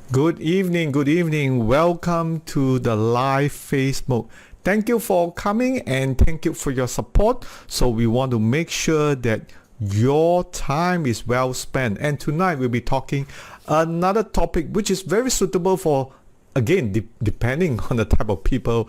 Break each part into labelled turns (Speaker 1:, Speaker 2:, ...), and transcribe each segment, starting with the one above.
Speaker 1: Good evening, good evening. Welcome to the live Facebook. Thank you for coming and thank you for your support. So we want to make sure that your time is well spent. And tonight we'll be talking another topic which is very suitable for, again, depending on the type of people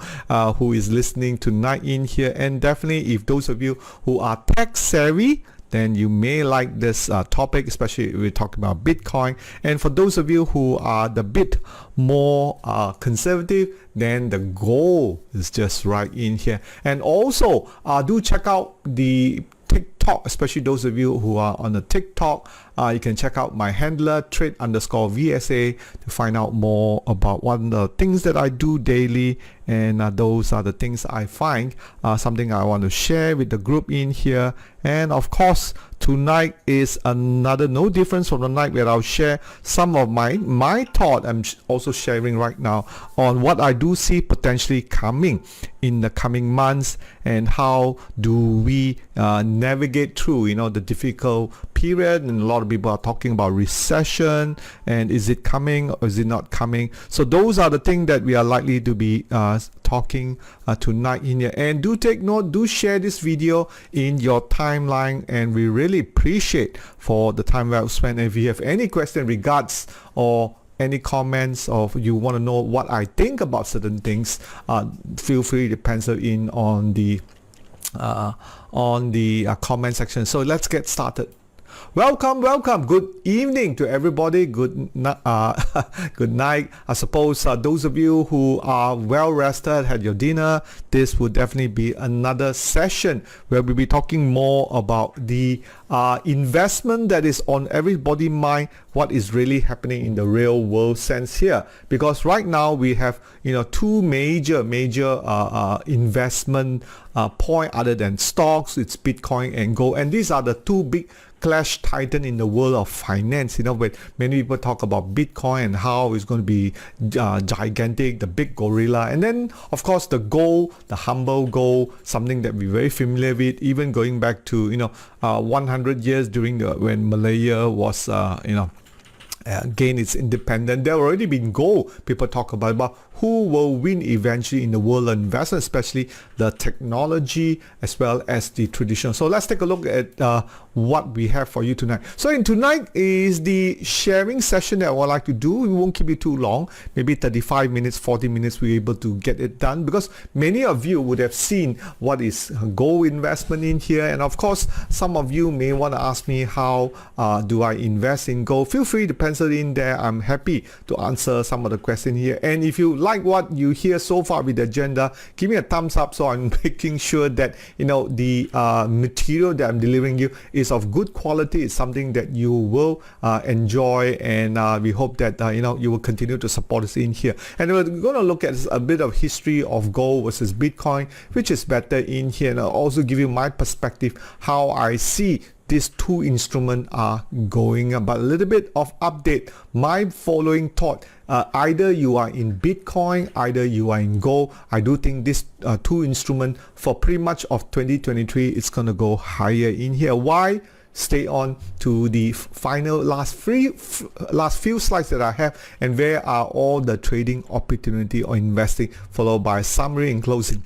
Speaker 1: who is listening tonight in here. And definitely if those of you who are tech savvy, then you may like this topic, especially if we talk about Bitcoin. And for those of you who are the bit more conservative, then the gold is just right in here. And also do check out the TikTok, especially those of you who are on the TikTok. You can check out my handler trade_VSA to find out more about what the things that I do daily, and those are the things I find something I want to share with the group in here. And of course tonight is another no difference from the night where I'll share some of my thought I'm also sharing right now on what I do see potentially coming in the coming months, and how do we navigate through the difficult period. And a lot of people are talking about recession, and is it coming or is it not coming? So those are the things that we are likely to be talking tonight in here. And do take note, do share this video in your timeline, and we really appreciate for the time well spent. If you have any question regards or any comments, or you want to know what I think about certain things, feel free to pencil in on the comment section. So let's get started. Welcome. Good evening to everybody. Good night. I suppose those of you who are well rested, had your dinner, this would definitely be another session where we'll be talking more about the investment that is on everybody's mind, what is really happening in the real world sense here. Because right now we have two major investment point other than stocks. It's Bitcoin and gold, and these are the two big clash titan in the world of finance. When many people talk about Bitcoin and how it's going to be gigantic, the big gorilla, and then of course the gold, the humble gold, something that we're very familiar with, even going back to 100 years during when Malaya was gain its independence. There already been gold people talk about who will win eventually in the world of investment, especially the technology as well as the tradition. So let's take a look at what we have for you tonight. So in tonight is the sharing session that I would like to do. We won't keep it too long, maybe 35 minutes, 40 minutes we're able to get it done, because many of you would have seen what is gold investment in here. And of course some of you may want to ask me how do I invest in gold. Feel free to pencil in there. I'm happy to answer some of the questions here. And if you like what you hear so far with the agenda, give me a thumbs up, so I'm making sure that the material that I'm delivering you is of good quality. It's something that you will enjoy, and we hope that you will continue to support us in here. And we're going to look at a bit of history of gold versus Bitcoin, which is better in here, and I'll also give you my perspective how I see these two instruments are going. But a little bit of update, my following thought, either you are in Bitcoin, either you are in gold. I do think this two instruments for pretty much of 2023 it's gonna go higher in here. Why? Stay on to the final last few slides that I have, and where are all the trading opportunity or investing, followed by a summary in closing.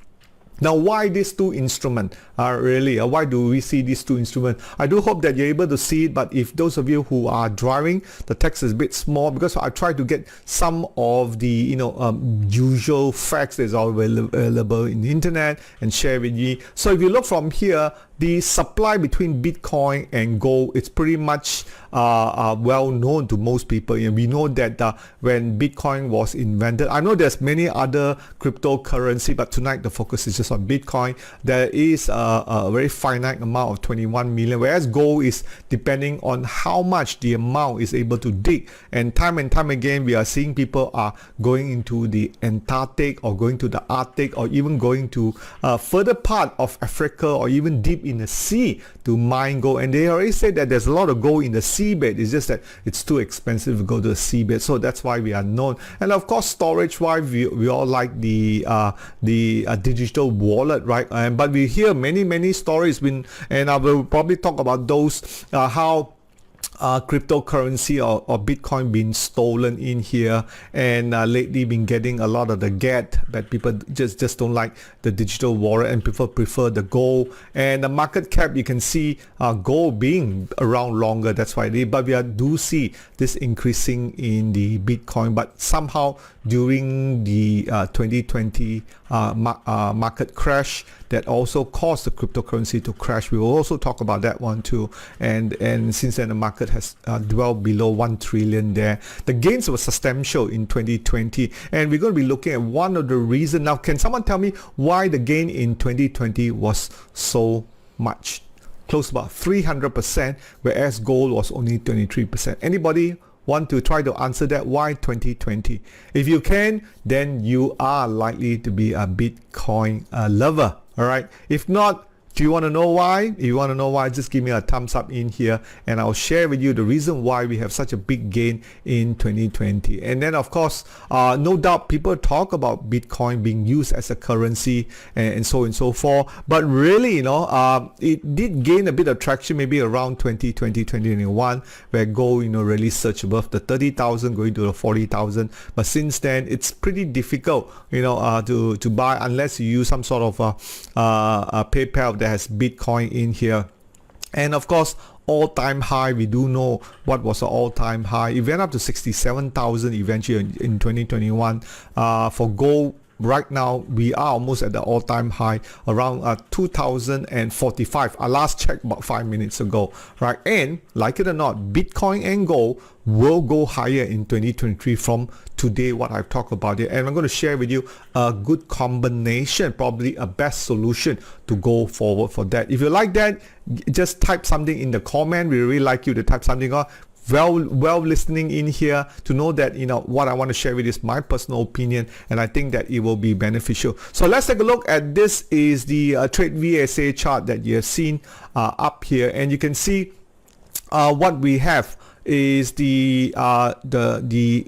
Speaker 1: Now, why these two instruments really? Why do we see these two instruments? I do hope that you're able to see it, but if those of you who are driving, the text is a bit small, because I try to get some of the usual facts that's available in the internet and share with you. So if you look from here, the supply between Bitcoin and gold, it's pretty much well known to most people. We know that when Bitcoin was invented, I know there's many other cryptocurrency, but tonight the focus is just on Bitcoin. There is a very finite amount of 21 million, whereas gold is depending on how much the amount is able to dig. And time again we are seeing people are going into the Antarctic, or going to the Arctic, or even going to further part of Africa, or even deep in the sea to mine gold. And they already said that there's a lot of gold in the seabed. It's just that it's too expensive to go to the seabed. So that's why we are known. And of course, storage wise, we all like the digital wallet, right? But we hear many stories and I will probably talk about those, how cryptocurrency or Bitcoin being stolen in here, and lately been getting a lot of the get, but people just don't like the digital wallet and people prefer the gold. And the market cap, you can see gold being around longer, that's why but we do see this increasing in the Bitcoin, but somehow during the 2020 market crash that also caused the cryptocurrency to crash. We will also talk about that one too, and since then the market has dwelled below 1 trillion there. The gains were substantial in 2020, and we're going to be looking at one of the reasons. Now, can someone tell me why the gain in 2020 was so much? Close to about 300%, whereas gold was only 23%. Anybody want to try to answer that? Why 2020? If you can, then you are likely to be a Bitcoin lover. All right. If not, do you want to know why? If you want to know why, just give me a thumbs up in here and I'll share with you the reason why we have such a big gain in 2020. And then of course, no doubt people talk about Bitcoin being used as a currency and so on and so forth. But really, it did gain a bit of traction maybe around 2020, 2021, where gold, really surged above the 30,000 going to the 40,000. But since then, it's pretty difficult, to buy unless you use some sort of a PayPal that has Bitcoin in here. And of course, all-time high, we do know what was the all-time high. It went up to 67,000 eventually in 2021. For gold, right now we are almost at the all-time high, around 2,045. I last checked about 5 minutes ago, right? And like it or not, Bitcoin and gold will go higher in 2023 from today, what I've talked about here. And I'm going to share with you a good combination, probably a best solution to go forward for that. If you like that, just type something in the comment. We really like you to type something on. Well listening in here to know that what I want to share with you is my personal opinion, and I think that it will be beneficial. So let's take a look at this. Is the trade VSA chart that you have seen up here, and you can see what we have is the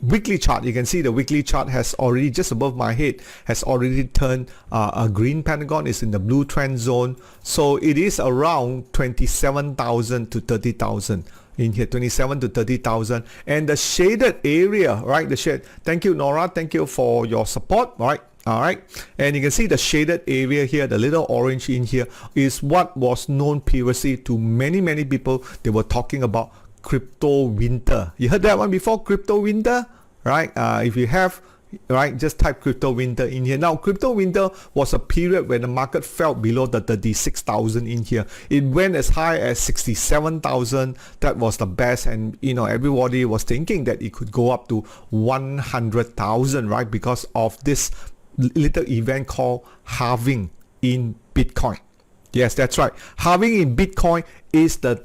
Speaker 1: weekly chart. You can see the weekly chart has already, just above my head, has already turned a green pentagon. Is in the blue trend zone, so it is around 27,000 to 30,000 in here, 27 to 30,000. And the shaded area, right, the shade, thank you Nora, thank you for your support. All right, and you can see the shaded area here, the little orange in here, is what was known previously to many people. They were talking about crypto winter. You heard that one before, crypto winter, right? If you have, right, just type crypto winter in here. Now, crypto winter was a period when the market fell below the 36,000 in here. It went as high as 67,000. That was the best, and everybody was thinking that it could go up to 100,000, right, because of this little event called halving in Bitcoin. Yes, that's right. Halving in Bitcoin is the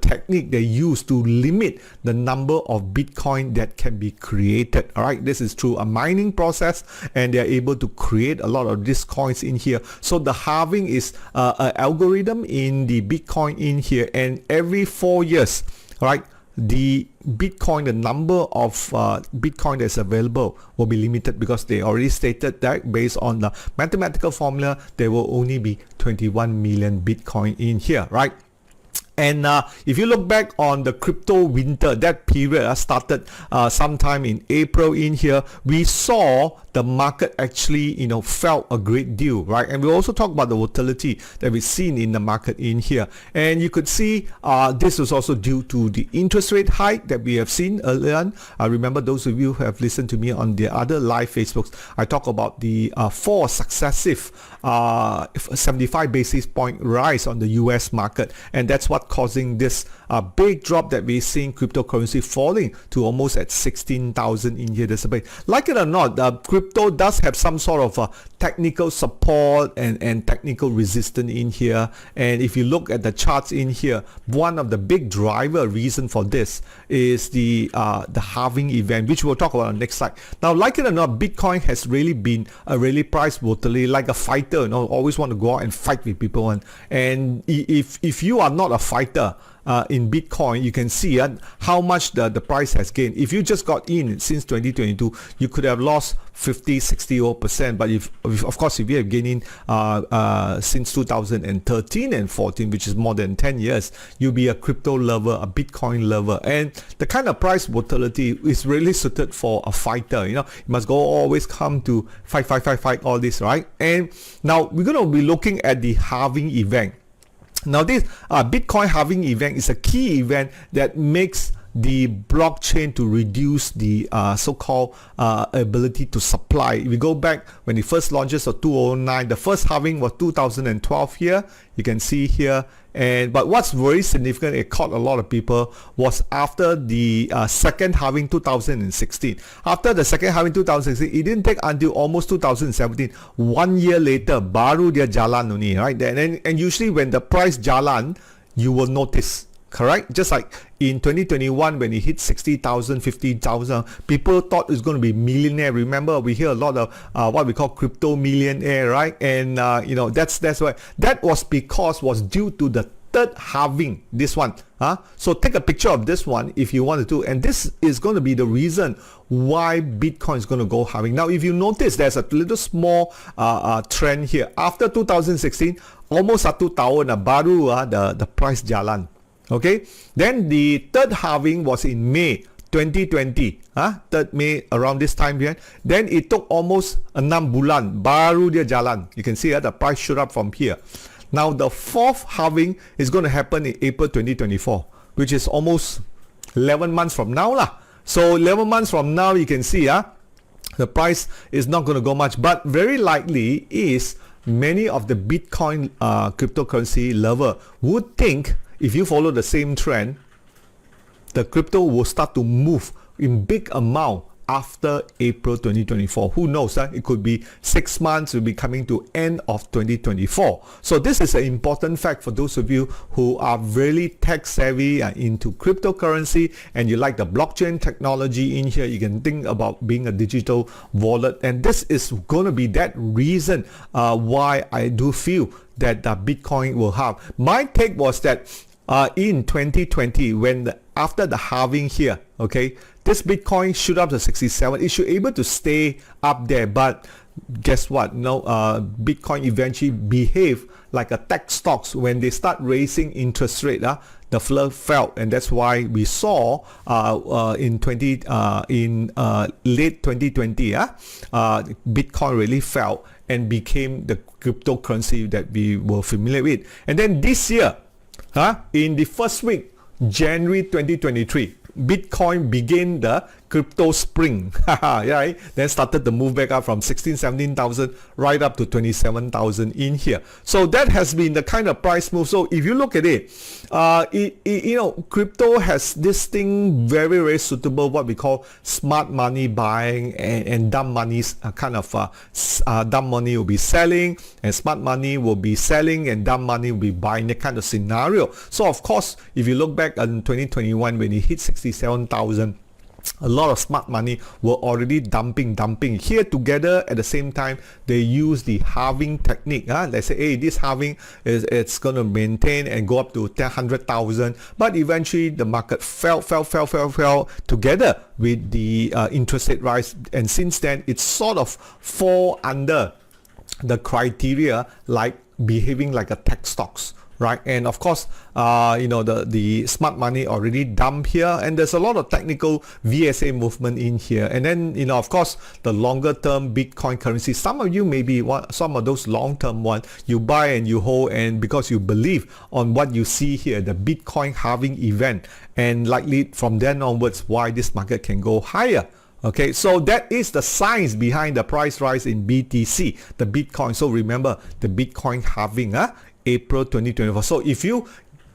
Speaker 1: technique they use to limit the number of Bitcoin that can be created. All right, this is through a mining process, and they're able to create a lot of these coins in here. So the halving is an algorithm in the Bitcoin in here, and every 4 years, right, the Bitcoin, the number of Bitcoin that's available will be limited, because they already stated that based on the mathematical formula, there will only be 21 million Bitcoin in here, right? And if you look back on the crypto winter, that period started sometime in April in here, we saw the market actually, fell a great deal, right? And we also talk about the volatility that we've seen in the market in here. And you could see this was also due to the interest rate hike that we have seen earlier on. I remember those of you who have listened to me on the other live Facebooks, I talk about the 4 successive 75 basis point rise on the US market, and that's what causing this big drop that we're seeing cryptocurrency falling to almost at 16,000 in here. Like it or not, crypto does have some sort of technical support and technical resistance in here. And if you look at the charts in here, one of the big driver reason for this is the halving event, which we'll talk about on the next slide. Now, like it or not, Bitcoin has really been a really price volatility, like a fighter, always want to go out and fight with people. And if you are not a fighter, in Bitcoin, you can see how much the price has gained. If you just got in since 2022, you could have lost 50-60%. But if of course, if you have gained in since 2013 and 14, which is more than 10 years, you'll be a crypto lover, a Bitcoin lover. And the kind of price volatility is really suited for a fighter. You must always come to fight all this, right? And now we're going to be looking at the halving event. Now this Bitcoin halving event is a key event that makes the blockchain to reduce the so-called ability to supply. If we go back when it first launches of 2009, the first halving was 2012 here. You can see here. But what's very significant, it caught a lot of people, was after the second halving 2016. After the second halving 2016, it didn't take until almost 2017, 1 year later, baru dia jalan only, right? And usually when the price jalan, you will notice. Correct? Just like in 2021 when it hit 60,000, 50,000, people thought it was going to be millionaire. Remember, we hear a lot of what we call crypto millionaire, right? And that's why that was due to the third halving. This one, so take a picture of this one if you wanted to, and this is going to be the reason why Bitcoin is going to go halving. Now, if you notice, there's a little small trend here. After 2016, almost 1 tahun baru the price jalan. Okay, then the third halving was in May 2020, 3rd May, around this time here. Then it took almost 6 bulan baru dia jalan. You can see the price shoot up from here. Now the fourth halving is going to happen in April 2024, which is almost 11 months from now lah. So 11 months from now, you can see the price is not going to go much, but very likely is many of the Bitcoin cryptocurrency lover would think, if you follow the same trend, the crypto will start to move in big amount after April 2024. Who knows? It could be 6 months, will be coming to end of 2024. So this is an important fact for those of you who are really tech savvy into cryptocurrency and you like the blockchain technology in here. You can think about being a digital wallet, and this is going to be that reason why I do feel that Bitcoin will have. My take was that in 2020, after the halving here, okay, this Bitcoin shoot up to 67. It should be able to stay up there, but guess what? Bitcoin eventually behave like a tech stocks. When they start raising interest rate, the flow fell, and that's why we saw in late 2020, Bitcoin really fell and became the cryptocurrency that we were familiar with. And then this year, in the first week, January 2023, Bitcoin began the crypto spring, right? Then started to move back up from 17,000 right up to 27,000 in here. So that has been the kind of price move. So if you look at it, crypto has this thing very, very suitable, what we call smart money buying and dumb money's dumb money will be selling and smart money will be selling and dumb money will be buying, that kind of scenario. So of course, if you look back in 2021 when it hit 67,000, a lot of smart money were already dumping here together. At the same time, they use the halving technique. Let's say, hey, this halving it's going to maintain and go up to 100,000, but eventually the market fell together with the interest rate rise, and since then it's sort of fall under the criteria like behaving like a tech stocks. Right, and of course, the smart money already dumped here, and there's a lot of technical VSA movement in here. And then, of course, the longer term Bitcoin currency, some of you maybe want some of those long term ones, you buy and you hold, and because you believe on what you see here, the Bitcoin halving event, and likely from then onwards, why this market can go higher. Okay, so that is the science behind the price rise in BTC, the Bitcoin. So remember, the Bitcoin halving, April 2024. So if you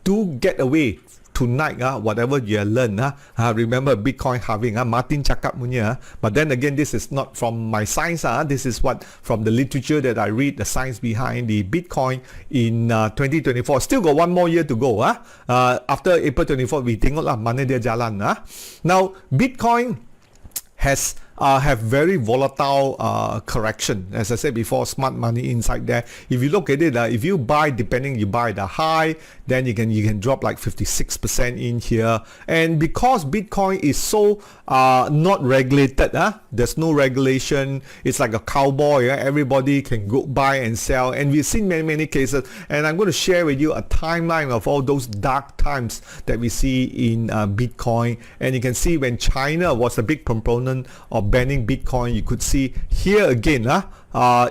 Speaker 1: do get away tonight, whatever you learn, remember Bitcoin halving, Martin cakap punya, but then again, this is not from my science, this is what from the literature that I read, the science behind the Bitcoin in 2024. Still got 1 more year to go. After April 24, we tengok lah mana dia jalan. Now, Bitcoin has have very volatile correction. As I said before, smart money inside there. If you look at it, if you buy, depending, you buy the high, then you can drop like 56% in here. And because Bitcoin is so not regulated, there's no regulation. It's like a cowboy. Everybody can go buy and sell. And we've seen many cases. And I'm going to share with you a timeline of all those dark times that we see in Bitcoin. And you can see when China was a big proponent of banning Bitcoin, you could see here again,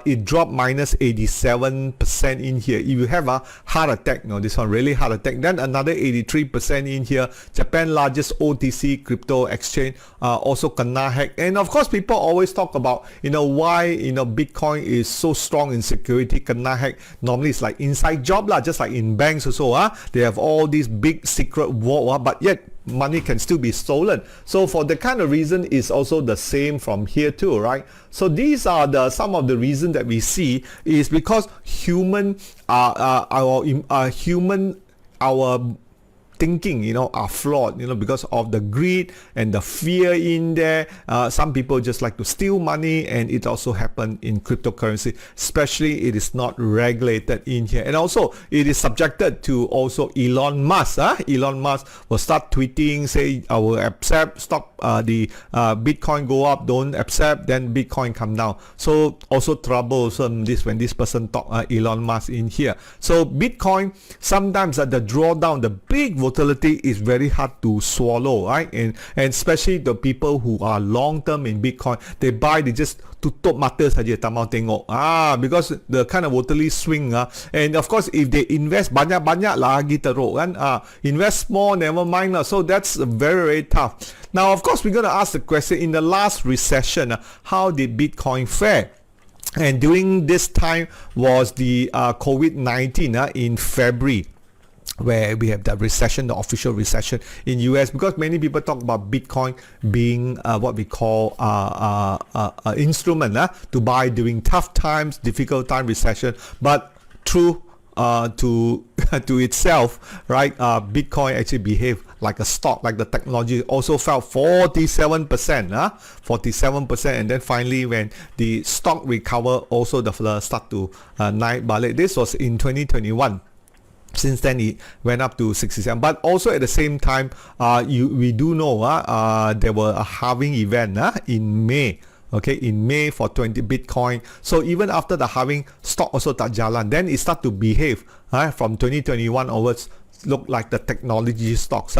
Speaker 1: it dropped minus 87% in here. If you have a heart attack, this one really heart attack, then another 83% in here. Japan largest OTC crypto exchange also kena hack. And of course, people always talk about why Bitcoin is so strong in security kena hack. Normally it's like inside job just like in banks also. They have all these big secret vault, but yet money can still be stolen. So for the kind of reason is also the same from here too, right? So these are some of the reasons that we see is because our thinking, are flawed, because of the greed and the fear in there. Some people just like to steal money, and it also happened in cryptocurrency, especially it is not regulated in here. And also it is subjected to also Elon Musk. Elon Musk will start tweeting, say, I will accept, stop the Bitcoin go up, don't accept, then Bitcoin come down. So also troublesome when this person talk Elon Musk in here. So Bitcoin, sometimes the drawdown, the big volatility is very hard to swallow, right? And especially the people who are long term in Bitcoin, they just tutup mata saja, tak mau tengok. Because the kind of volatility swing, and of course if they invest banyak-banyak lagi teruk kan, invest small, never mind. So that's very tough. Now of course we're going to ask the question, in the last recession, how did Bitcoin fare? And during this time was the COVID-19 in February, where we have the recession, the official recession in US, because many people talk about Bitcoin being what we call instrument to buy during tough times, difficult time, recession. But true to itself, right? Bitcoin actually behaved like a stock, like the technology also fell 47%, 47%, and then finally when the stock recover, also the start to naik balik. This was in 2021. Since then it went up to 67, but also at the same time we do know there were a halving event in May. Okay, in May for 20 Bitcoin. So even after the halving, stock also tak jalan. Then it start to behave from 2021 onwards, look like the technology stocks.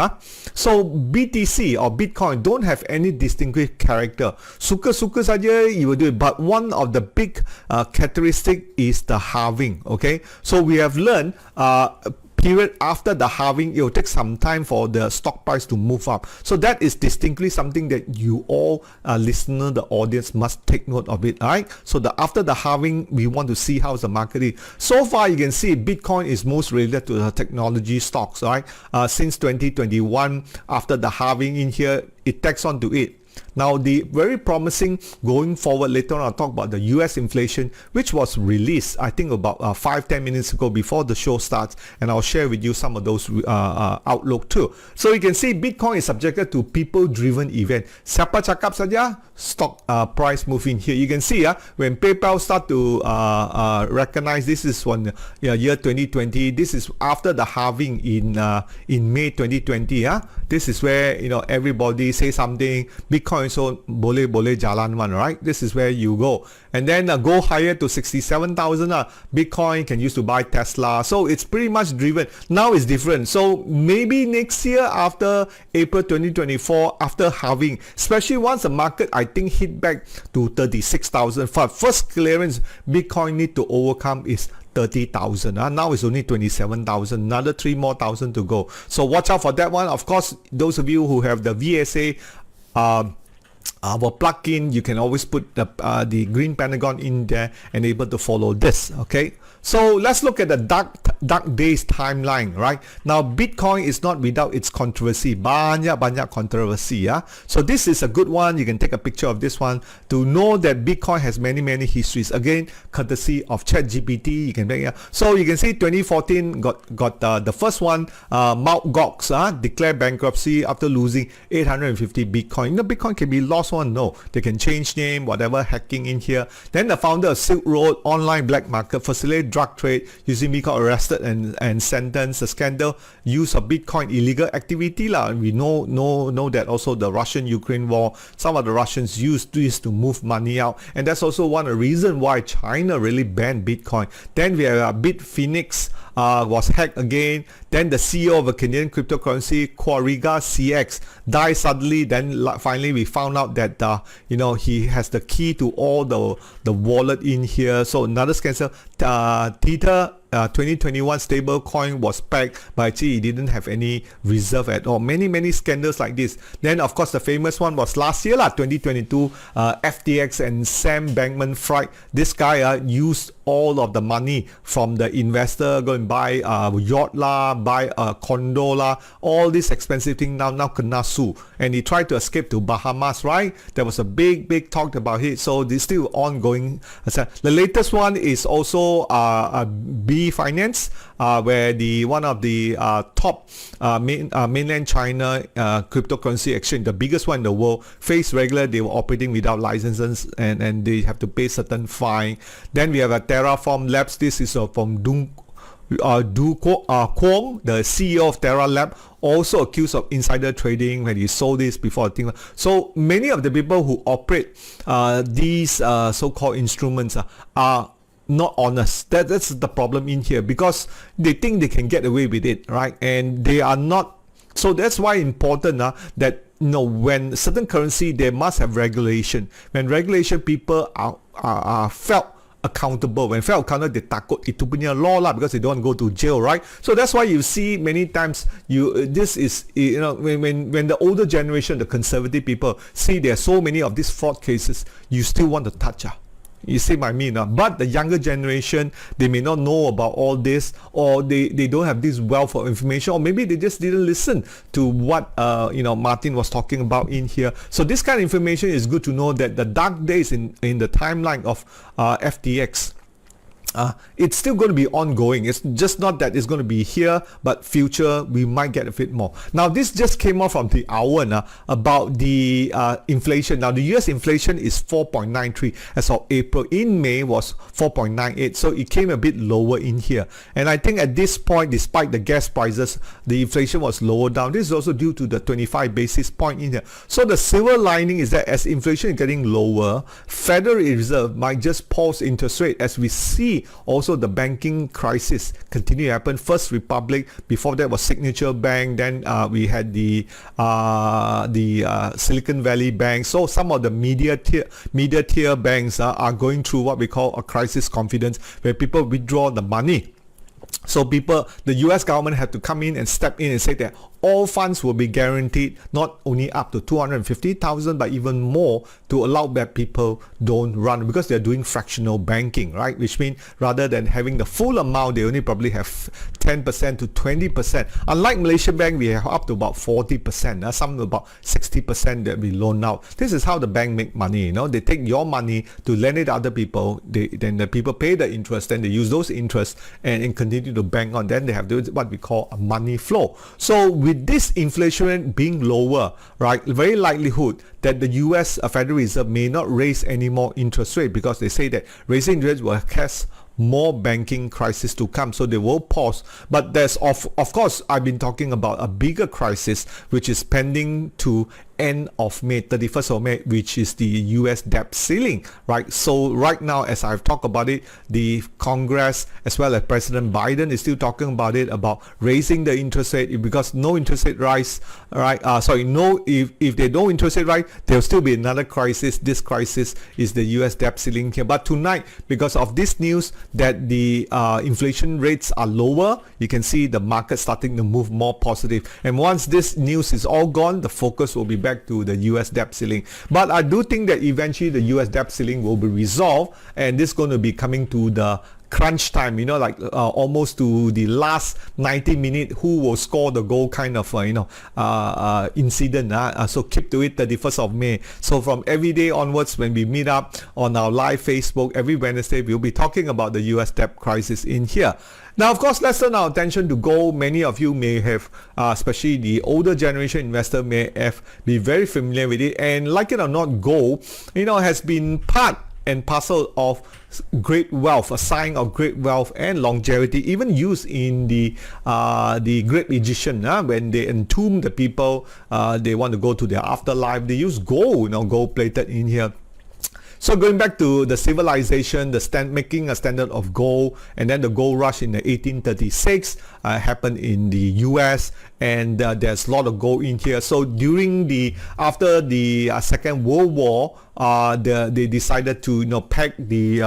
Speaker 1: So BTC or Bitcoin don't have any distinctive character. Suka-suka saja you will do it. But one of the big characteristic is the halving. Okay, so we have learned period after the halving, it will take some time for the stock price to move up. So that is distinctly something that you all listener, the audience must take note of it. Alright, so after the halving, we want to see how's the market is. So far you can see Bitcoin is most related to the technology stocks. Alright, since 2021, after the halving in here, it takes on to it. Now the very promising going forward, later on I'll talk about the US inflation, which was released I think about 5-10 minutes ago before the show starts, and I'll share with you some of those outlook too. So you can see Bitcoin is subjected to people driven event. Siapa cakap saja, stock price move in here. You can see when PayPal start to recognize, this is one year 2020, this is after the halving in May 2020. This is where everybody say something, Bitcoin so boleh jalan one, right? This is where you go, and then go higher to 67,000. Bitcoin can use to buy Tesla. So it's pretty much driven. Now it's different. So maybe next year after April 2024, after halving, especially once the market I think hit back to 36,000, for first clearance Bitcoin need to overcome is 30,000. Now it's only 27,000, another 3 more thousand to go. So watch out for that one. Of course, those of you who have the VSA will plug in, you can always put the green pentagon in there and able to follow this. Okay, so let's look at the dark days timeline. Right now, Bitcoin is not without its controversy. Banyak controversy. So this is a good one. You can take a picture of this one to know that Bitcoin has many histories. Again, courtesy of ChatGPT. You can make so you can see 2014 got the first one. Mt. Gox declared bankruptcy after losing 850 Bitcoin. Bitcoin can be lost lost one? No. They can change name, whatever, hacking in here. Then the founder of Silk Road online black market facilitate drug trade using Bitcoin, arrested and sentenced. The scandal use of Bitcoin illegal activity lah. We know that also the Russian-Ukraine war, some of the Russians used this to move money out, and that's also one of the reasons why China really banned Bitcoin. Then we have Bitfinex was hacked again. Then the CEO of a Canadian cryptocurrency, Quariga CX, died suddenly. Then finally we found out that he has the key to all the wallet in here. So another scandal. Tether 2021 stable coin was packed, but actually it didn't have any reserve at all. Many scandals like this. Then of course the famous one was last year 2022, FTX and Sam Bankman-Fried. This guy used all of the money from the investor, go and buy a yacht lah, buy a condo lah, all this expensive thing now kena sue, and he tried to escape to Bahamas, right? There was a big talk about it, so this still ongoing. The latest one is also B Finance, where one of the top mainland China cryptocurrency exchange, the biggest one in the world, faced regular. They were operating without licenses, and they have to pay certain fine. Then we have a Terraform Labs. This is from Du Kwong, the CEO of Terra Lab, also accused of insider trading when he sold this before the thing. So many of the people who operate these so-called instruments are not honest. That's the problem in here, because they think they can get away with it, right? And they are not. So that's why important that when certain currency, they must have regulation. When regulation, people are felt accountable. When felt accountable, they takut itu punya law lah, because they don't want to go to jail, right? So that's why you see many times when the older generation, the conservative people, see there are so many of these fraud cases, you still want to touch. You see what I mean? But the younger generation, they may not know about all this, or they don't have this wealth of information, or maybe they just didn't listen to what Martin was talking about in here. So this kind of information is good to know, that the dark days in the timeline of FTX, it's still going to be ongoing. It's just not that it's going to be here, but future we might get a bit more. Now this just came out from the hour about the inflation. Now the US inflation is 4.93 as of April. In May was 4.98, so it came a bit lower in here. And I think at this point, despite the gas prices, the inflation was lower down. This is also due to the 25 basis point in here. So the silver lining is that as inflation is getting lower, Federal Reserve might just pause interest rate, as we see also the banking crisis continue to happen. First Republic, before that was Signature Bank, then we had the Silicon Valley Bank. So some of the media tier banks are going through what we call a crisis confidence, where people withdraw the money. So the US government had to come in and step in and say that all funds will be guaranteed, not only up to 250,000, but even more, to allow that people don't run, because they're doing fractional banking, right? Which means rather than having the full amount, they only probably have 10% to 20%. Unlike Malaysia Bank, we have up to about 40%, some about 60% that we loan out. This is how the bank make money. They take your money to lend it to other people. Then the people pay the interest, then they use those interests and continue to bank on. Then they have what we call a money flow. So with this inflation rate being lower, right, very likelihood that the US Federal Reserve may not raise any more interest rate, because they say that raising rates will cause more banking crisis to come, so they will pause. But there's of course, I've been talking about a bigger crisis which is pending to end of May, 31st of May, which is the US debt ceiling, right? So right now, as I've talked about it, the Congress as well as President Biden is still talking about it, about raising the interest rate, because no interest rate rise, right? If they don't interest rate rise, there'll still be another crisis. This crisis is the US debt ceiling here. But tonight, because of this news that the inflation rates are lower, you can see the market starting to move more positive. And once this news is all gone, the focus will be back to the US debt ceiling. But I do think that eventually the US debt ceiling will be resolved, and this is going to be coming to the crunch time, like almost to the last 90 minutes, who will score the goal kind of, incident. So keep to it, 31st of May. So from every day onwards, when we meet up on our live Facebook every Wednesday, we'll be talking about the US debt crisis in here. Now, of course, let's turn our attention to gold. Many of you may have, especially the older generation investor, may have be very familiar with it. And like it or not, gold, has been part and parcel of great wealth, a sign of great wealth and longevity, even used in the Great Magician. When they entomb the people, they want to go to their afterlife, they use gold, gold plated in here. So going back to the civilization, making a standard of gold, and then the gold rush in the 1836 happened in the US, and there's a lot of gold in here. So after the Second World War, they decided to peg the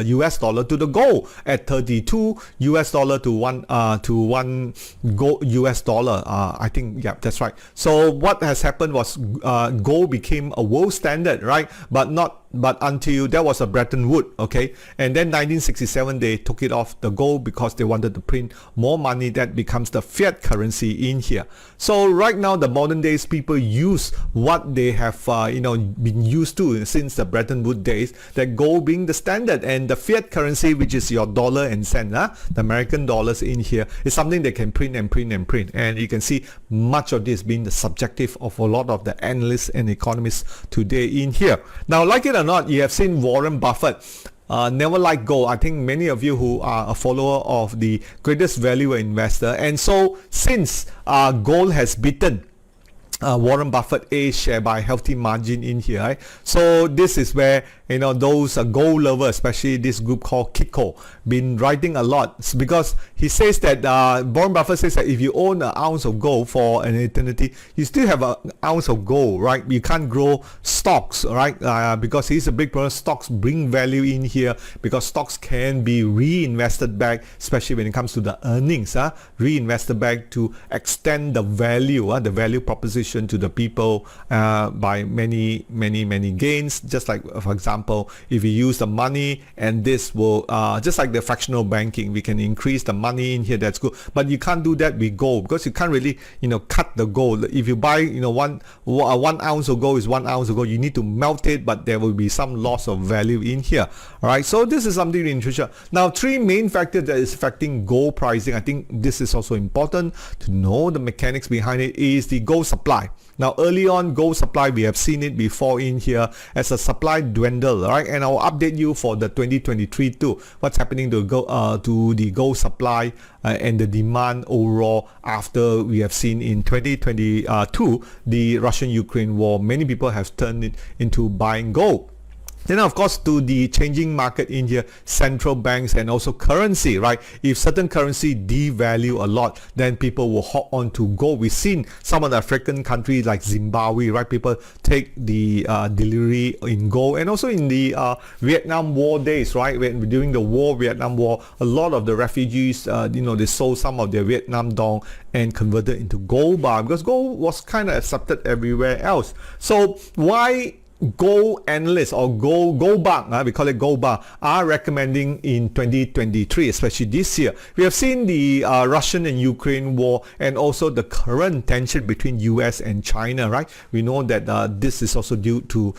Speaker 1: US dollar to the gold at 32 US dollar to one gold US dollar. I think, yeah, that's right. So what has happened was gold became a world standard, right? But until there was a Bretton Woods, okay, and then 1967 they took it off the gold because they wanted to print more money. That becomes the fiat currency in here. So right now, the modern days people use what they have been used to since the Bretton Woods days, that gold being the standard, and the fiat currency, which is your dollar and cent, the American dollars in here, is something they can print and print and print. And you can see much of this being the subjective of a lot of the analysts and economists today in here. Now, like it or not, you have seen Warren Buffett never like gold. I think many of you who are a follower of the greatest value investor, and so since gold has beaten Warren Buffett A share by healthy margin in here, right? So this is where those gold lovers, especially this group called Kiko, been writing a lot, because he says that Warren Buffett says that if you own an ounce of gold for an eternity, you still have an ounce of gold, right? You can't grow stocks, right? Because he's a big person. Stocks bring value in here, because stocks can be reinvested back, especially when it comes to the earnings, reinvested back to extend the value proposition to the people by many gains. Just like, for example, if you use the money, and this will just like the fractional banking, we can increase the money in here, that's good. But you can't do that with gold, because you can't really cut the gold. If you buy one ounce of gold is 1 ounce of gold, you need to melt it, but there will be some loss of value in here. All right, so this is something to interesting. Now, three main factors that is affecting gold pricing. I think this is also important to know the mechanics behind it. Is the gold supply. Now, early on, gold supply, we have seen it before in here as a supply dwindle, right? And I'll update you for the 2023 too. What's happening to the gold supply and the demand overall after we have seen in 2022 the Russian-Ukraine war. Many people have turned it into buying gold. Then, of course, to the changing market in here, central banks and also currency, right? If certain currency devalue a lot, then people will hop on to gold. We've seen some of the African countries like Zimbabwe, right? People take the delivery in gold, and also in the Vietnam War days, right? During the Vietnam War, a lot of the refugees, they sold some of their Vietnam dong and converted into gold bar, because gold was kind of accepted everywhere else. So why gold analysts or gold bar, we call it gold bar, are recommending in 2023, especially this year? We have seen the Russian and Ukraine war, and also the current tension between US and China, right? We know that this is also due to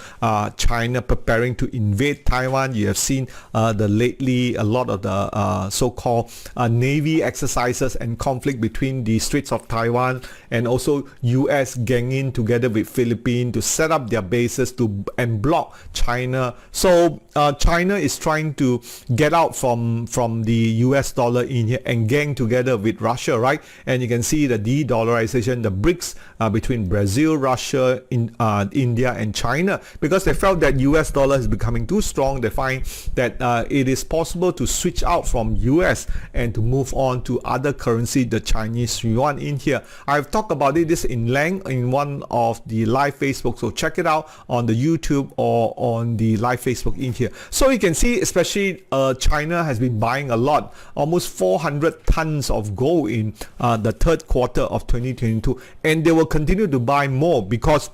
Speaker 1: China preparing to invade Taiwan. You have seen lately a lot of the so-called Navy exercises and conflict between the Straits of Taiwan, and also US ganging together with Philippines to set up their bases and block China. So China is trying to get out from the US dollar in here and gang together with Russia, right? And you can see the de-dollarization, the BRICS between Brazil, Russia, India and China, because they felt that US dollar is becoming too strong. They find that it is possible to switch out from US and to move on to other currency, the Chinese yuan in here. I've talked about this in length in one of the live Facebook, so check it out on the YouTube or on the live Facebook in here. So you can see, especially China has been buying a lot, almost 400 tons of gold in the third quarter of 2022, and they will continue to buy more, because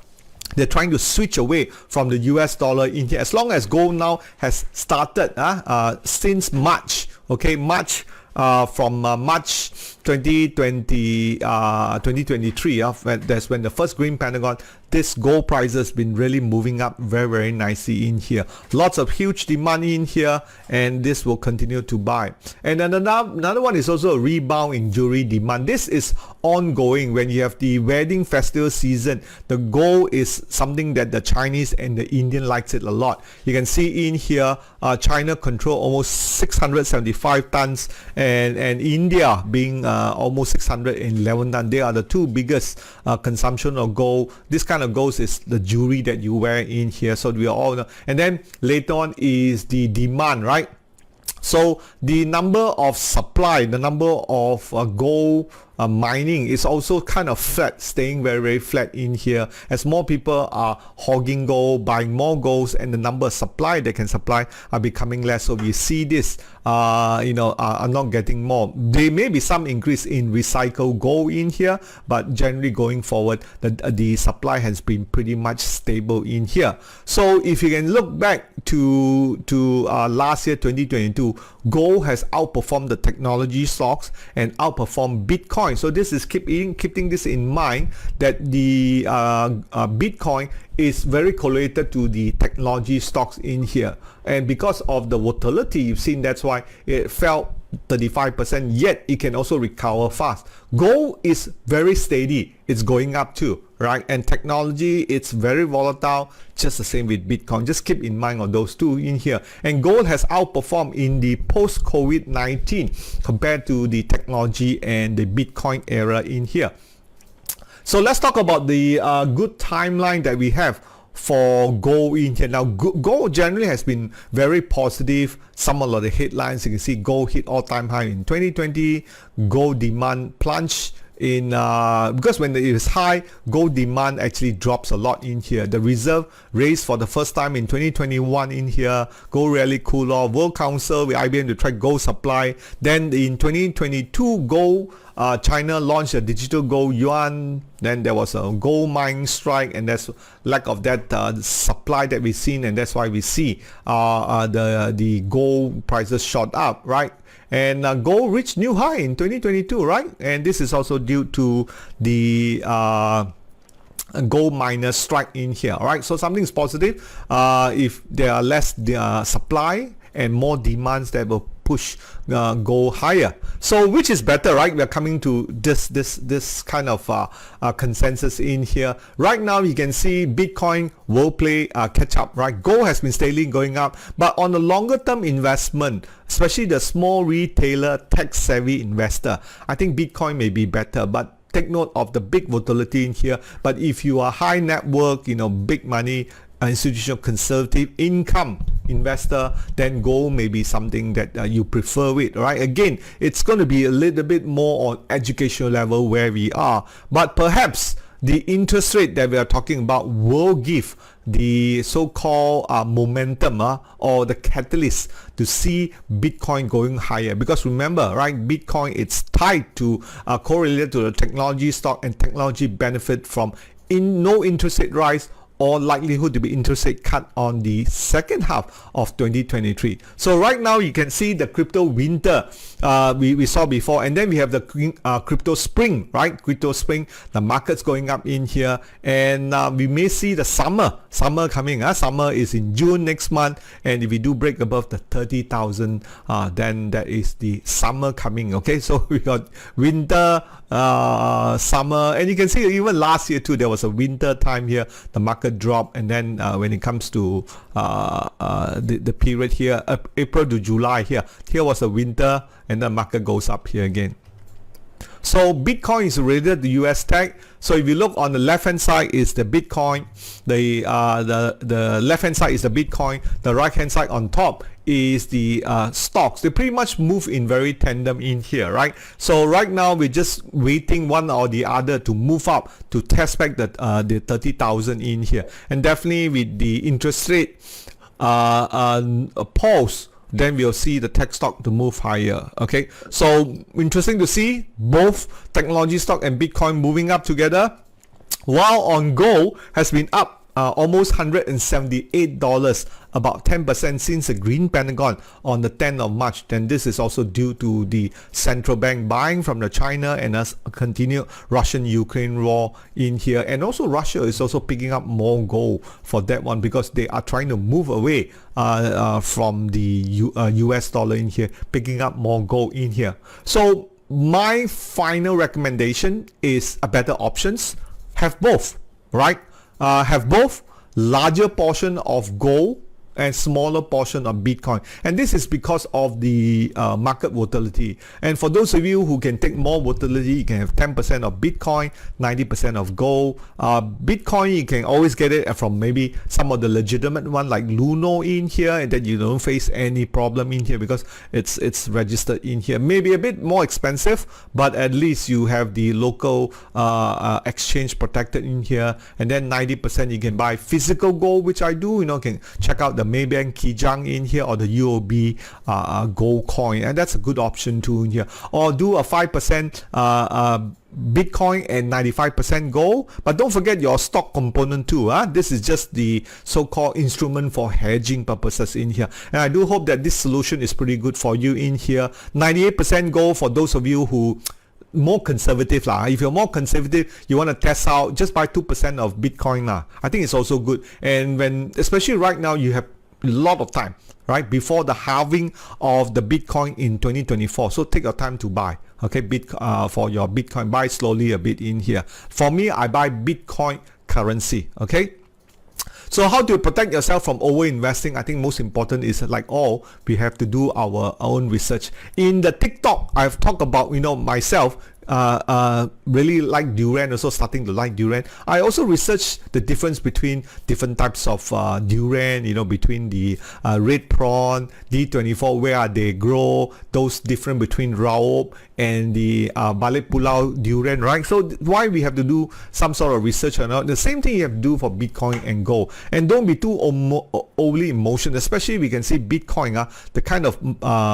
Speaker 1: they're trying to switch away from the US dollar in here. As long as gold now has started since March, okay, March from March 2020, 2023, that's when the first green pentagon, this gold price has been really moving up very, very nicely in here. Lots of huge demand in here, and this will continue to buy. And then another one is also a rebound in jewelry demand. This is ongoing. When you have the wedding festival season, the gold is something that the Chinese and the Indian likes it a lot. You can see in here, China control almost 675 tons, and India being almost 611 tons. They are the two biggest consumption of gold. This kind of gold is the jewelry that you wear in here, so we all know. And then later on is the demand, right? So the number of supply, the number of gold mining is also kind of flat, staying very, very flat in here, as more people are hogging gold, buying more golds, and the number of supply they can supply are becoming less. So we see this are not getting more. There may be some increase in recycled gold in here, but generally going forward, the supply has been pretty much stable in here. So if you can look back to last year, 2022, gold has outperformed the technology stocks and outperformed Bitcoin. So this is keeping this in mind, that the Bitcoin is very correlated to the technology stocks in here, and because of the volatility you've seen, that's why it fell 35%, yet it can also recover fast. Gold is very steady, it's going up too, right? And technology, it's very volatile, just the same with Bitcoin. Just keep in mind on those two in here. And gold has outperformed in the post-COVID-19 compared to the technology and the Bitcoin era in here. So let's talk about the good timeline that we have for gold in here. Now, gold generally has been very positive. Some of the headlines, you can see gold hit all-time high in 2020. Gold demand plunged in because when it is high, gold demand actually drops a lot in here. The reserve raised for the first time in 2021 in here. Gold rally cool off. World Council with IBM to track gold supply. Then in 2022, gold China launched a digital gold yuan. Then there was a gold mine strike, and there's lack of that supply that we've seen, and that's why we see the gold prices shot up, right? And gold reached new high in 2022, right? And this is also due to the gold miners strike in here, right? So something is positive. If there are less supply and more demands, that will push gold higher. So which is better, right? We're coming to this kind of consensus in here. Right now you can see Bitcoin will play catch up, right? Gold has been steadily going up, but on a longer term investment, especially the small retailer, tech savvy investor, I think Bitcoin may be better. But take note of the big volatility in here. But if you are high net worth, big money, institutional conservative income investor, then gold may be something that you prefer with, right? Again, it's going to be a little bit more on educational level where we are, but perhaps the interest rate that we are talking about will give the so-called momentum or the catalyst to see Bitcoin going higher. Because remember, right, Bitcoin, it's tied to correlated to the technology stock, and technology benefit from no interest rate rise or likelihood to be interest rate cut on the second half of 2023. So right now you can see the crypto winter we saw before, and then we have the crypto spring, right? Crypto spring, the market's going up in here, and we may see the summer coming. Summer is in June next month, and if we do break above the 30,000, then that is the summer coming. Okay, so we got winter, summer, and you can see even last year too, there was a winter time here, the market drop, and then when it comes to the period here, April to July here was a winter, and the market goes up here again. So Bitcoin is related to US tech. So if you look on the left hand side is the Bitcoin, the left hand side is the Bitcoin, the right hand side on top is the stocks. They pretty much move in very tandem in here, right? So right now we're just waiting one or the other to move up to test back the 30,000 in here, and definitely with the interest rate pulse, then we'll see the tech stock to move higher. Okay, so interesting to see both technology stock and Bitcoin moving up together, while on gold has been up almost $178, about 10% since the green pentagon on the 10th of March. Then this is also due to the central bank buying from the China and us continued Russian-Ukraine war in here. And also Russia is also picking up more gold for that one because they are trying to move away from the US dollar in here, picking up more gold in here. So my final recommendation is a better options. Have both, right? Have both larger portion of gold and smaller portion of Bitcoin, and this is because of the market volatility. And for those of you who can take more volatility, you can have 10% of Bitcoin, 90% of gold. Bitcoin, you can always get it from maybe some of the legitimate one like Luno in here, and then you don't face any problem in here because it's registered in here. Maybe a bit more expensive, but at least you have the local exchange protected in here. And then 90% you can buy physical gold, which I do. Can check out the Maybank Kijang in here or the UOB gold coin, and that's a good option too in here. Or do a 5% Bitcoin and 95% gold, but don't forget your stock component too. This is just the so-called instrument for hedging purposes in here, and I do hope that this solution is pretty good for you in here. 98% gold for those of you who more conservative lah. If you're more conservative, you want to test out, just buy 2% of Bitcoin lah. I think it's also good. And especially right now, you have a lot of time, right, before the halving of the Bitcoin in 2024. So take your time to buy, okay, for your Bitcoin. Buy slowly a bit in here. For me, I buy Bitcoin currency, okay. So how to protect yourself from over-investing? I think most important is we have to do our own research. In the TikTok, I've talked about, myself, really like durian, also starting to like durian. I also researched the difference between different types of durian, between the red prawn, D24, where are they grow, those different between Raob and the Balik Pulau durian, right? So why we have to do some sort of research on it. The same thing you have to do for Bitcoin and gold. And don't be too overly emotional, especially we can see Bitcoin, the kind of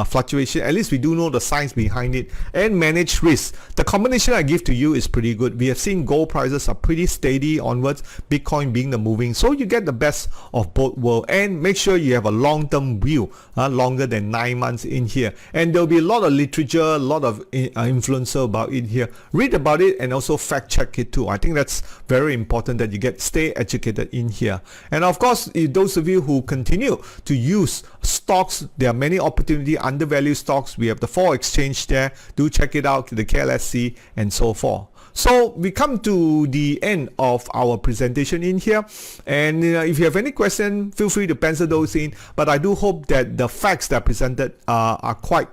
Speaker 1: fluctuation, at least we do know the science behind it, and manage risk. The combination I give to you is pretty good. We have seen gold prices are pretty steady onwards, Bitcoin being the moving. So you get the best of both worlds, and make sure you have a long-term view, longer than 9 months in here. And there'll be a lot of literature, a lot of influencer about it here. Read about it and also fact check it too. I think that's very important that you stay educated in here. And of course, those of you who continue to use stocks, there are many opportunity undervalued stocks. We have the 4 exchange there. Do check it out, the KLSE and so forth. So we come to the end of our presentation in here, and if you have any question, feel free to pencil those in. But I do hope that the facts that are presented are quite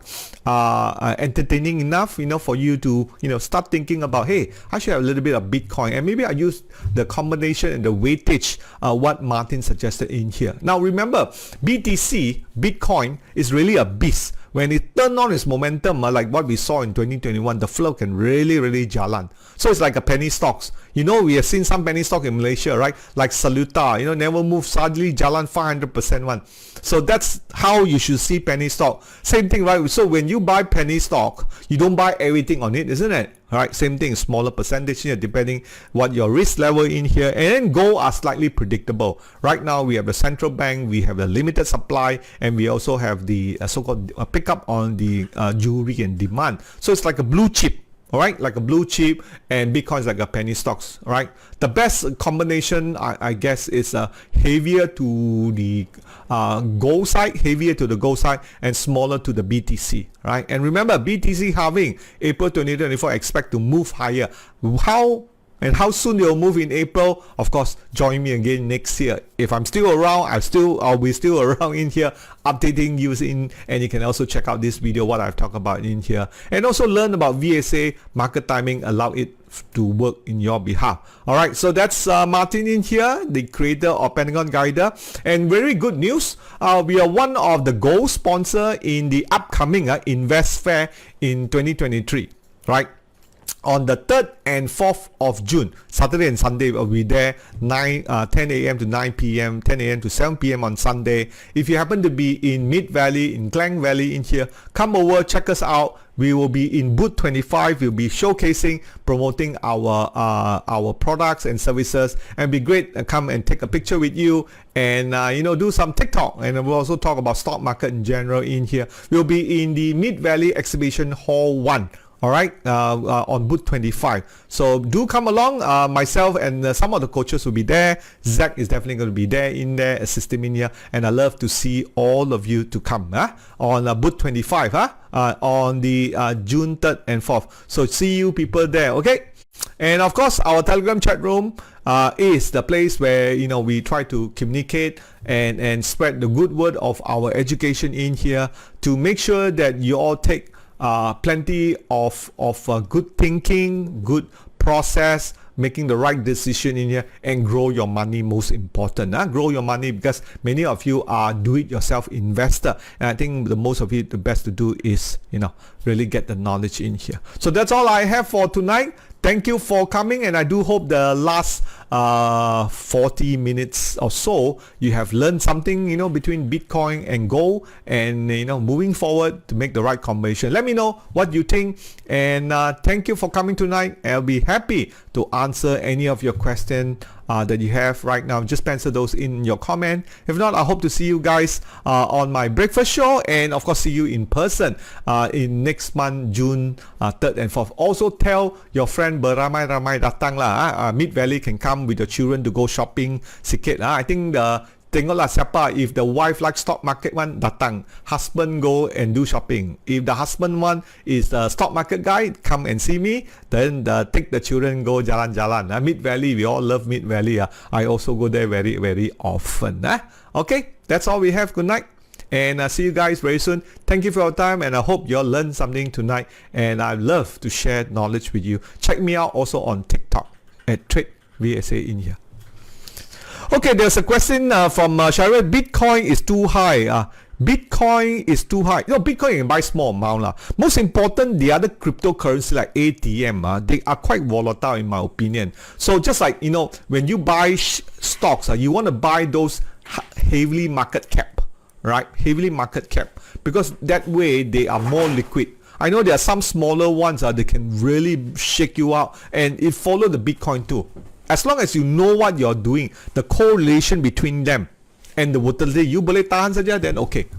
Speaker 1: entertaining enough, for you to start thinking about, hey, I should have a little bit of Bitcoin, and maybe I use the combination and the weightage what Martin suggested in here. Now remember, BTC, Bitcoin, is really a beast. When it turned on its momentum, like what we saw in 2021, the flow can really jalan. So it's like a penny stocks. We have seen some penny stock in Malaysia, right? Like Saluta, never move, suddenly jalan 500% one. So that's how you should see penny stock. Same thing, right? So when you buy penny stock, you don't buy everything on it, isn't it? All right, same thing, smaller percentage here, depending what your risk level in here. And then gold are slightly predictable. Right now, we have the central bank, we have the limited supply, and we also have the so-called pickup on the jewelry and demand. So it's like a blue chip. All right, like a blue chip, and Bitcoin is like a penny stocks. All right, the best combination, I guess, is heavier to the gold side, and smaller to the BTC. Right, and remember, BTC halving April 2024, expect to move higher. How soon they'll move in April? Of course, join me again next year. If I'm still around, I'll be still around in here, updating you and you can also check out this video, what I've talked about in here. And also learn about VSA, market timing, allow it to work in your behalf. Alright, so that's Martin in here, the creator of Pentagon Guider. And very good news, we are one of the gold sponsor in the upcoming Invest Fair in 2023. Right? on the 3rd and 4th of June. Saturday and Sunday will be there 10 a.m. to 9 p.m., 10 a.m. to 7 p.m. on Sunday. If you happen to be in Mid Valley, in Klang Valley in here, come over, check us out. We will be in booth 25. We'll be showcasing, promoting our products and services, and be great. Come and take a picture with you, and do some TikTok, and we'll also talk about stock market in general in here. We'll be in the Mid Valley Exhibition Hall 1. All right, on booth 25. So do come along. Myself and some of the coaches will be there. Zach is definitely going to be there in there, assisting me here. And I love to see all of you to come on booth 25 on the June 3rd and 4th. So see you people there, okay? And of course, our Telegram chat room is the place where we try to communicate and spread the good word of our education in here to make sure that you all take plenty of good thinking, good process, making the right decision in here, and grow your money. Most important, grow your money, because many of you are do-it-yourself investor, and I think the most of it, the best to do is really get the knowledge in here. So that's all I have for tonight. Thank you for coming, and I do hope the last 40 minutes or so you have learned something between Bitcoin and gold, and moving forward to make the right combination. Let me know what you think, and thank you for coming tonight. I'll be happy to answer any of your questions that you have right now. Just pencil those in your comment. If not, I hope to see you guys on my breakfast show, and of course see you in person in next month, June 3rd and 4th. Also tell your friend beramai-ramai datang lah. Mid Valley can come with your children to go shopping sikit. I think tengoklah siapa. If the wife like stock market one, datang. Husband go and do shopping. If the husband one is the stock market guy, come and see me. Then take the children go jalan-jalan. Mid Valley, we all love Mid Valley. I also go there very, very often. Okay, that's all we have. Good night. And see you guys very soon. Thank you for your time, and I hope you all learned something tonight. And I love to share knowledge with you. Check me out also on TikTok at Trade VSA in here. Okay, there's a question from Sharon. Bitcoin is too high. Bitcoin is too high. Bitcoin you can buy small amount. Most important, the other cryptocurrency like ATM, they are quite volatile in my opinion. So just like, when you buy stocks, you want to buy those heavily market cap. Right, heavily market cap, because that way they are more liquid. I know there are some smaller ones they can really shake you out, and it follow the Bitcoin too. As long as you know what you're doing, the correlation between them and the volatility, you boleh tahan saja, then okay.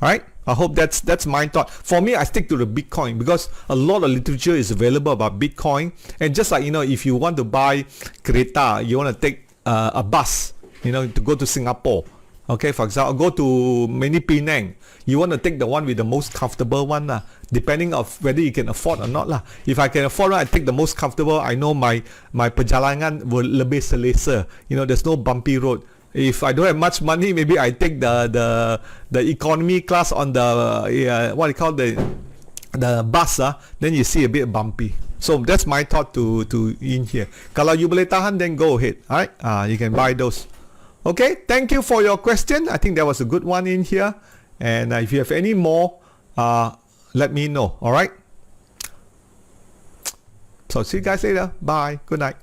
Speaker 1: Alright, I hope that's my thought. For me, I stick to the Bitcoin because a lot of literature is available about Bitcoin. And just like if you want to buy kereta, you want to take a bus, to go to Singapore. Okay, for example, go to Mini Penang. You want to take the one with the most comfortable one, depending of whether you can afford or not. If I can afford, I take the most comfortable. I know my perjalanan will lebih selesa. There's no bumpy road. If I don't have much money, maybe I take the economy class on the what you call the bus. Then you see a bit bumpy. So that's my thought to in here. Kalau you boleh tahan, then go ahead. Alright, you can buy those. Okay, thank you for your question. I think that was a good one in here. And if you have any more, let me know. All right. So see you guys later. Bye. Good night.